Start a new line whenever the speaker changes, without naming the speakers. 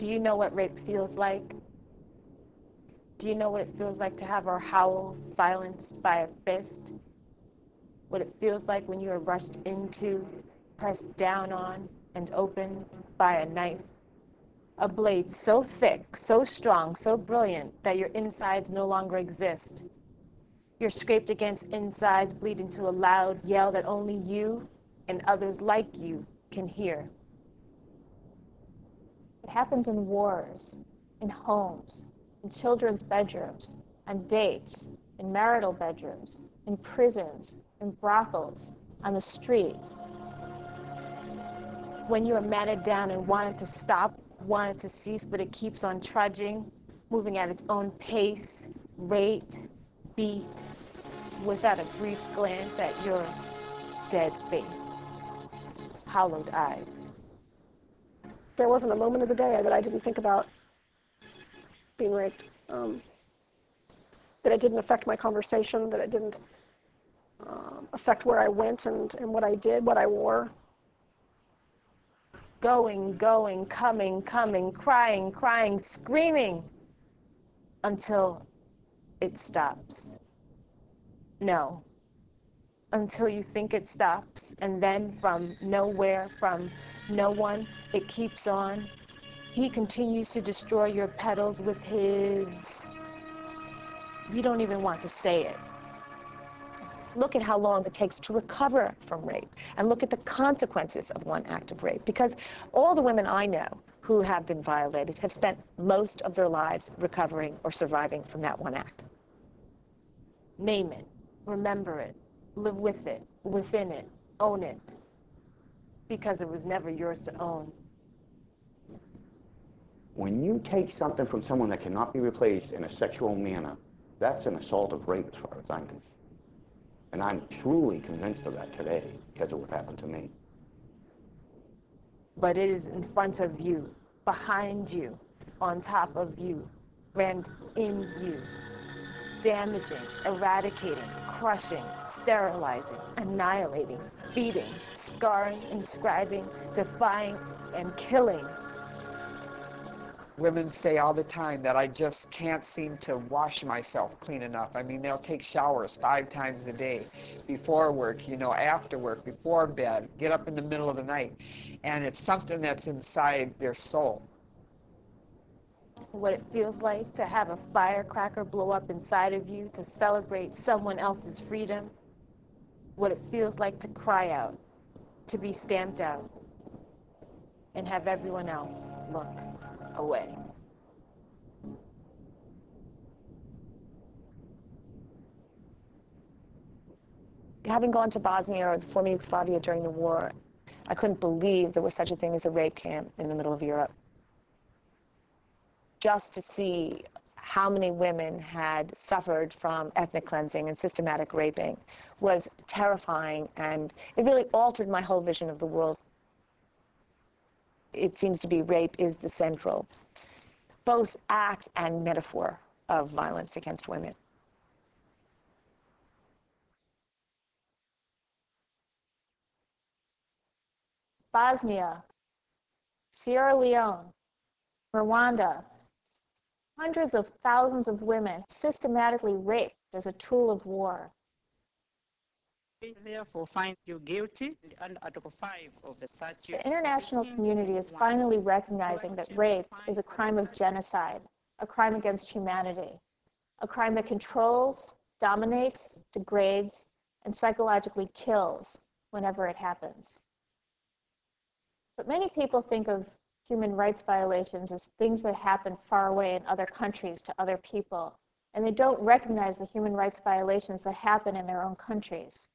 Do you know what rape feels like? Do you know what it feels like to have our howl silenced by a fist? What it feels like when you are rushed into, pressed down on, and opened by a knife? A blade so thick, so strong, so brilliant that your insides no longer exist. You're scraped against insides, bleed into a loud yell that only you and others like you can hear. It happens in wars, in homes, in children's bedrooms, on dates, in marital bedrooms, in prisons, in brothels, on the street. When you are matted down and wanted to stop, wanted to cease, but it keeps on trudging, moving at its own pace, rate, beat, without a brief glance at your dead face, hollowed eyes.
There wasn't a moment of the day that I didn't think about being raped, that it didn't affect my conversation, that it didn't affect where I went and what I did, what I wore.
Going, going, coming, coming, crying, crying, screaming, until it stops. No. Until you think it stops, and then from nowhere, from no one, it keeps on. He continues to destroy your petals with his... You don't even want to say it.
Look at how long it takes to recover from rape, and look at the consequences of one act of rape. Because all the women I know who have been violated have spent most of their lives recovering or surviving from that one act.
Name it, remember it, live with it, within it, own it, because it was never yours to own.
When you take something from someone that cannot be replaced in a sexual manner, that's an assault of rape as far as I'm concerned. And I'm truly convinced of that today because of what happened to me.
But it is in front of you, behind you, on top of you, lands in you, damaging, eradicating, crushing, sterilizing, annihilating, feeding, scarring, inscribing, defying, and killing.
Women say all the time that I just can't seem to wash myself clean enough. I mean, they'll take showers 5 times a day, before work, you know, after work, before bed, get up in the middle of the night. And it's something that's inside their soul.
What it feels like to have a firecracker blow up inside of you to celebrate someone else's freedom. What it feels like to cry out, to be stamped out, and have everyone else look away.
Having gone to Bosnia or the former Yugoslavia during the war, I couldn't believe there was such a thing as a rape camp in the middle of Europe. Just to see how many women had suffered from ethnic cleansing and systematic raping was terrifying, and it really altered my whole vision of the world. It seems to be rape is the central, both act and metaphor of violence against women.
Bosnia, Sierra Leone, Rwanda, hundreds of thousands of women systematically raped as a tool of war.
Therefore, find you guilty under Article 5 of the statute.
The international community is finally recognizing that rape is a crime of genocide, a crime against humanity, a crime that controls, dominates, degrades, and psychologically kills whenever it happens. But many people think of human rights violations as things that happen far away in other countries to other people, and they don't recognize the human rights violations that happen in their own countries.